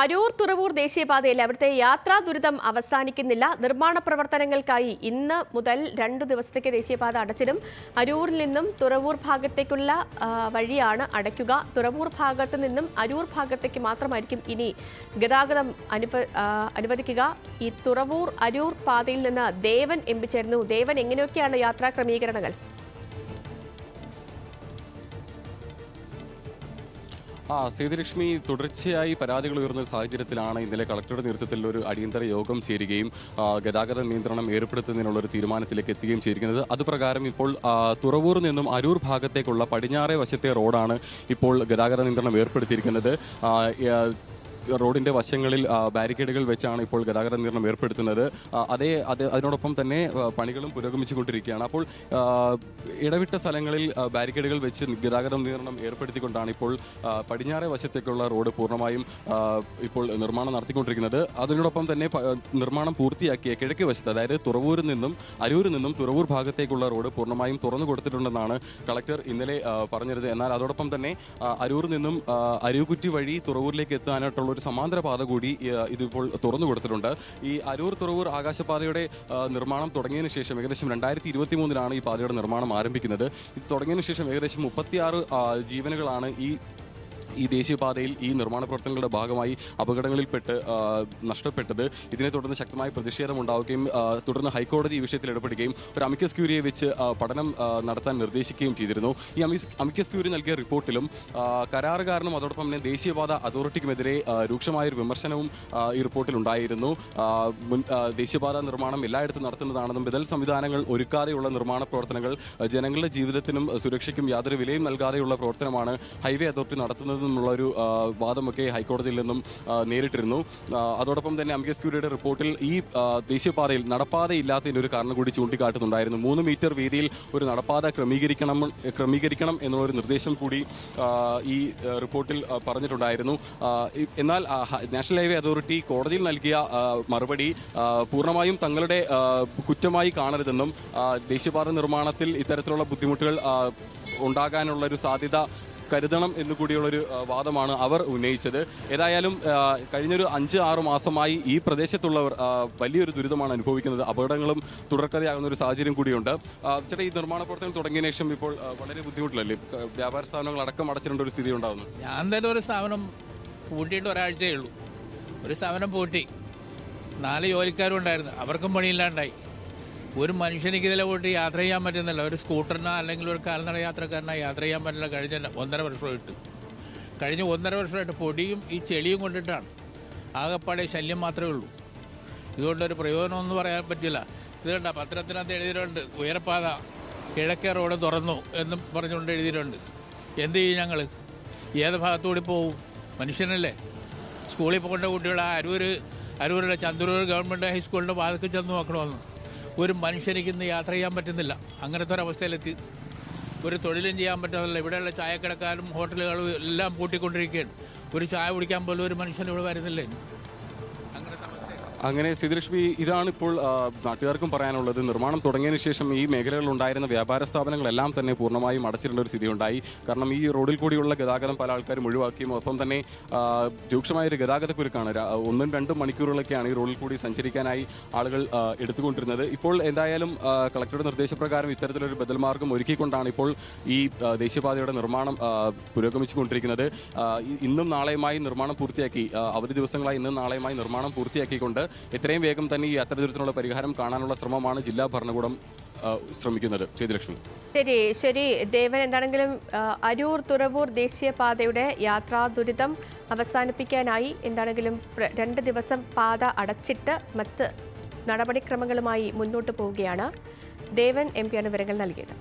അരൂർ തുറവൂർ ദേശീയപാതയിൽ അവിടുത്തെ യാത്രാ ദുരിതം അവസാനിക്കുന്നില്ല. നിർമ്മാണ പ്രവർത്തനങ്ങൾക്കായി ഇന്ന് മുതൽ 2 ദിവസത്തേക്ക് ദേശീയപാത അടച്ചിടും. അരൂരിൽ നിന്നും തുറവൂർ ഭാഗത്തേക്കുള്ള വഴിയാണ് അടയ്ക്കുക. തുറവൂർ ഭാഗത്ത് നിന്നും അരൂർ ഭാഗത്തേക്ക് മാത്രമായിരിക്കും ഇനി ഗതാഗതം അനുവദിക്കുക. ഈ തുറവൂർ അരൂർ പാതയിൽ നിന്ന് ദേവൻ എംപി ചേർന്നു. ദേവൻ, എങ്ങനെയൊക്കെയാണ് യാത്രാ ക്രമീകരണങ്ങൾ? സേതുലക്ഷ്മി, തുടർച്ചയായി പരാതികൾ ഉയർന്ന സാഹചര്യത്തിലാണ് ഇന്നലെ കളക്ടറുടെ നേതൃത്വത്തിൽ ഒരു അടിയന്തര യോഗം ചേരുകയും ഗതാഗത നിയന്ത്രണം ഏർപ്പെടുത്തുന്നതിനുള്ള ഒരു തീരുമാനത്തിലേക്ക് എത്തുകയും ചെയ്തിരിക്കുന്നത്. അതുപ്രകാരം ഇപ്പോൾ തുറവൂരിൽ നിന്നും അരൂർ ഭാഗത്തേക്കുള്ള പടിഞ്ഞാറേ വശത്തെ റോഡാണ് ഇപ്പോൾ ഗതാഗത നിയന്ത്രണം ഏർപ്പെടുത്തിയിരിക്കുന്നത്. റോഡിൻ്റെ വശങ്ങളിൽ ബാരിക്കേഡുകൾ വെച്ചാണ് ഇപ്പോൾ ഗതാഗത നിയന്ത്രണം ഏർപ്പെടുത്തുന്നത്. അതിനോടൊപ്പം തന്നെ പണികളും പുരോഗമിച്ചുകൊണ്ടിരിക്കുകയാണ്. അപ്പോൾ ഇടവിട്ട സ്ഥലങ്ങളിൽ ബാരിക്കേഡുകൾ വെച്ച് ഗതാഗത നിയന്ത്രണം ഏർപ്പെടുത്തിക്കൊണ്ടാണ് ഇപ്പോൾ പടിഞ്ഞാറേ വശത്തേക്കുള്ള റോഡ് പൂർണ്ണമായും ഇപ്പോൾ നിർമ്മാണം നടത്തിക്കൊണ്ടിരിക്കുന്നത്. അതിനോടൊപ്പം തന്നെ നിർമ്മാണം പൂർത്തിയാക്കിയ കിഴക്ക് വശത്ത്, അതായത് തുറവൂരിൽ നിന്നും അരൂരിൽ നിന്നും തുറവൂർ ഭാഗത്തേക്കുള്ള റോഡ് പൂർണ്ണമായും തുറന്നു കൊടുത്തിട്ടുണ്ടെന്നാണ് കളക്ടർ ഇന്നലെ പറഞ്ഞിരുന്നത്. എന്നാൽ അതോടൊപ്പം തന്നെ അരൂരിൽ നിന്നും അരൂകുറ്റി വഴി തുറവൂരിലേക്ക് എത്താനായിട്ടുള്ള ഒരു സമാന്തര പാത കൂടി ഇതിപ്പോൾ തുറന്നു കൊടുത്തിട്ടുണ്ട്. ഈ അരൂർ തുറവൂർ ആകാശപാതയുടെ നിർമ്മാണം തുടങ്ങിയതിനു ശേഷം ഏകദേശം 2023 ഈ പാതയുടെ നിർമ്മാണം ആരംഭിക്കുന്നത്. ഇത് തുടങ്ങിയതിനു ശേഷം ഏകദേശം 36 ജീവനുകളാണ് ഈ ദേശീയപാതയിൽ ഈ നിർമ്മാണ പ്രവർത്തനങ്ങളുടെ ഭാഗമായി അപകടങ്ങളിൽപ്പെട്ട് നഷ്ടപ്പെട്ടത്. ഇതിനെ തുടർന്ന് ശക്തമായ പ്രതിഷേധം ഉണ്ടാവുകയും തുടർന്ന് ഹൈക്കോടതി ഈ വിഷയത്തിൽ ഇടപെടുകയും ഒരു അമിക്കസ് ക്യൂരിയെ വെച്ച് പഠനം നടത്താൻ നിർദ്ദേശിക്കുകയും ചെയ്തിരുന്നു. ഈ അമിക്കസ് ക്യൂരി നൽകിയ റിപ്പോർട്ടിലും കരാറുകാരനും അതോടൊപ്പം തന്നെ ദേശീയപാത അതോറിറ്റിക്കുമെതിരെ രൂക്ഷമായൊരു വിമർശനവും ഈ റിപ്പോർട്ടിൽ ഉണ്ടായിരുന്നു. ദേശീയപാത നിർമ്മാണം എല്ലായിടത്തും നടത്തുന്നതാണെന്നും ബദൽ സംവിധാനങ്ങൾ ഒരുക്കാതെയുള്ള നിർമ്മാണ പ്രവർത്തനങ്ങൾ ജനങ്ങളുടെ ജീവിതത്തിനും സുരക്ഷയ്ക്കും യാതൊരു വിലയും നൽകാതെയുള്ള പ്രവർത്തനമാണ് ഹൈവേ അതോറിറ്റി നടത്തുന്നത് ുള്ളൊരു വാദമൊക്കെ ഹൈക്കോടതിയിൽ നിന്നും നേരിട്ടിരുന്നു. അതോടൊപ്പം തന്നെ അമിക്കസ് ക്യൂരിയുടെ റിപ്പോർട്ടിൽ ഈ ദേശീയപാതയിൽ നടപ്പാതയില്ലാത്തതിൻ്റെ ഒരു കാരണം കൂടി ചൂണ്ടിക്കാട്ടുന്നുണ്ടായിരുന്നു. 3 മീറ്റർ വീതിയിൽ ഒരു നടപ്പാത ക്രമീകരിക്കണം എന്നുള്ളൊരു നിർദ്ദേശം കൂടി ഈ റിപ്പോർട്ടിൽ പറഞ്ഞിട്ടുണ്ടായിരുന്നു. എന്നാൽ നാഷണൽ ഹൈവേ അതോറിറ്റി കോടതിയിൽ നൽകിയ മറുപടി പൂർണ്ണമായും തങ്ങളുടെ കുറ്റമായി കാണരുതെന്നും ദേശീയപാത നിർമ്മാണത്തിൽ ഇത്തരത്തിലുള്ള ബുദ്ധിമുട്ടുകൾ ഉണ്ടാകാനുള്ളൊരു സാധ്യത കരുതണം എന്നുകൂടിയുള്ളൊരു വാദമാണ് അവർ ഉന്നയിച്ചത്. ഏതായാലും കഴിഞ്ഞൊരു 5-6 മാസമായി ഈ പ്രദേശത്തുള്ളവർ വലിയൊരു ദുരിതമാണ് അനുഭവിക്കുന്നത്. അപകടങ്ങളും തുടർക്കഥയാകുന്ന ഒരു സാഹചര്യം കൂടിയുണ്ട്. ചേട്ടാ, ഈ നിർമ്മാണ പ്രവർത്തനം തുടങ്ങിയതിനു ശേഷം ഇപ്പോൾ വളരെ ബുദ്ധിമുട്ടിലല്ലേ? വ്യാപാര സ്ഥാപനങ്ങൾ അടക്കം അടച്ചിടേണ്ട ഒരു സ്ഥിതി ഉണ്ടാകുന്നു. ഞാൻ തന്നെ ഒരു സ്ഥാപനം പൂട്ടിയിട്ട് ഒരാഴ്ചയേ ഉള്ളൂ. ഒരു സ്ഥാപനം പൂട്ടി, 4 ജോലിക്കാരും ഉണ്ടായിരുന്നു, അവർക്കും പണിയില്ലാണ്ടായി. ഒരു മനുഷ്യനിക്ക് ഇതിലെ പോയിട്ട് യാത്ര ചെയ്യാൻ പറ്റുന്നില്ല. ഒരു സ്കൂട്ടറിനോ അല്ലെങ്കിൽ ഒരു കാൽനട യാത്രക്കാരനോ യാത്ര ചെയ്യാൻ പറ്റില്ല. കഴിഞ്ഞ 1.5 വർഷമായിട്ട് കഴിഞ്ഞ 1.5 വർഷമായിട്ട് പൊടിയും ഈ ചെളിയും കൊണ്ടിട്ടാണ്. ആകെപ്പാടെ ശല്യം മാത്രമേ ഉള്ളൂ. ഇതുകൊണ്ടൊരു പ്രയോജനമൊന്നും പറയാൻ പറ്റില്ല. ഇത് കണ്ട പത്രത്തിനകത്ത് എഴുതിയിട്ടുണ്ട്, ഉയരപ്പാത കിഴക്കേ റോഡ് തുറന്നു എന്നും പറഞ്ഞുകൊണ്ട് എഴുതിയിട്ടുണ്ട്. എന്ത് ചെയ്യും ഞങ്ങൾ? ഏത് ഭാഗത്തുകൂടി പോവും? മനുഷ്യനല്ലേ. സ്കൂളിൽ പോകേണ്ട കുട്ടികൾ അരൂരിലെ ചന്ദ്രൂർ ഗവൺമെൻറ് ഹൈസ്കൂളിൻ്റെ വാതിൽക്ക് ചെന്ന് നോക്കണമെന്ന്. ഒരു മനുഷ്യനിക്ക് ഇന്ന് യാത്ര ചെയ്യാൻ പറ്റുന്നില്ല. അങ്ങനത്തെ ഒരവസ്ഥയിലെത്തി. ഒരു തൊഴിലും ചെയ്യാൻ പറ്റുന്നില്ല. ഇവിടെയുള്ള ചായക്കടക്കാരും ഹോട്ടലുകളും എല്ലാം പൂട്ടിക്കൊണ്ടിരിക്കുകയാണ്. ഒരു ചായ കുടിക്കാൻ പോലും ഒരു മനുഷ്യൻ ഇവിടെ വരുന്നില്ല. അങ്ങനെ സേതുലക്ഷ്മി, ഇതാണ് ഇപ്പോൾ നാട്ടുകാർക്കും പറയാനുള്ളത്. നിർമ്മാണം തുടങ്ങിയതിന് ശേഷം ഈ മേഖലകളിൽ ഉണ്ടായിരുന്ന വ്യാപാര സ്ഥാപനങ്ങളെല്ലാം തന്നെ പൂർണ്ണമായും അടച്ചിടേണ്ട ഒരു സ്ഥിതി ഉണ്ടായി. കാരണം ഈ റോഡിൽ കൂടിയുള്ള ഗതാഗതം പല ആൾക്കാരും ഒഴിവാക്കിയും ഒപ്പം തന്നെ രൂക്ഷമായൊരു ഗതാഗതക്കുരുക്കാണ്. 1-2 മണിക്കൂറുകളൊക്കെയാണ് ഈ റോഡിൽ കൂടി സഞ്ചരിക്കാനായി ആളുകൾ എടുത്തുകൊണ്ടിരുന്നത്. ഇപ്പോൾ എന്തായാലും കളക്ടറുടെ നിർദ്ദേശപ്രകാരം ഇത്തരത്തിലൊരു ബദൽ മാർഗം ഒരുക്കിക്കൊണ്ടാണ് ഇപ്പോൾ ഈ ദേശീയപാതയുടെ നിർമ്മാണം പുരോഗമിച്ചുകൊണ്ടിരിക്കുന്നത്. ഇന്നും നാളെയുമായി നിർമ്മാണം പൂർത്തിയാക്കി, അവധി ദിവസങ്ങളായി ഇന്നും നാളെയുമായി നിർമ്മാണം പൂർത്തിയാക്കിക്കൊണ്ട് എത്രയും വേഗം തന്നെ ഈ യാത്രാ ദുരിതത്തിനുള്ള പരിഹാരം കാണാനുള്ള ശ്രമമാണ് ജില്ലാ ഭരണകൂടം ശ്രമിക്കുന്നത്. സേതുലക്ഷ്മി, ശരി ദേവൻ, എന്താണെങ്കിലും അരൂർ തുറവൂർ ദേശീയപാതയുടെ യാത്രാ ദുരിതം അവസാനിപ്പിക്കാനായി എന്താണെങ്കിലും 2 ദിവസം പാത അടച്ചിട്ട് മറ്റ് നടപടിക്രമങ്ങളുമായി മുന്നോട്ട് പോവുകയാണ്. ദേവൻ എംപിയാണ് വിവരങ്ങൾ നൽകിയത്.